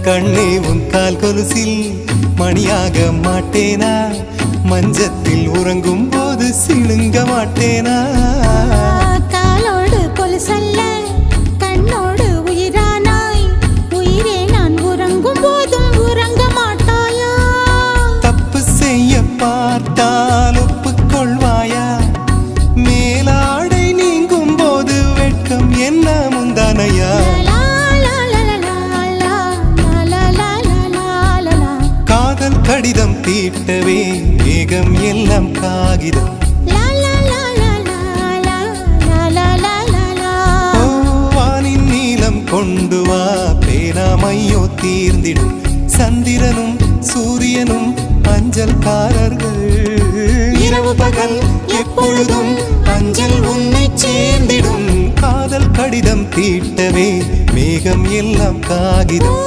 கண்ணே உன் கால் கொலுசில் மணியாக மாட்டேனா, மஞ்சத்தில் உறங்கும் போது சிணுங்க மாட்டேனா. காலோடு கொலுசல்ல கண்ணோடு உயிரானாய், உயிரே நான் உறங்கும் போதும் உறங்க மாட்டாயா. தப்பு செய்ய பார்த்தால் ஒப்புக்கொள்வாயா, மேலாடை நீங்கும் போது வெட்கம் என்ன முந்தானையா. காதல் கடிதம் தீட்டவே மேகம் எல்லாம் காகிதம், வானின் நீளம் கொண்டு வா பேராமையோ தீர்ந்திடும். சந்திரனும் சூரியனும் அஞ்சல்காரர்கள், இரவு பகல் எப்பொழுதும் அஞ்சல் உன்னை சேர்ந்திடும். காதல் கடிதம் தீட்டவே மேகம் எல்லாம் காகிதம்.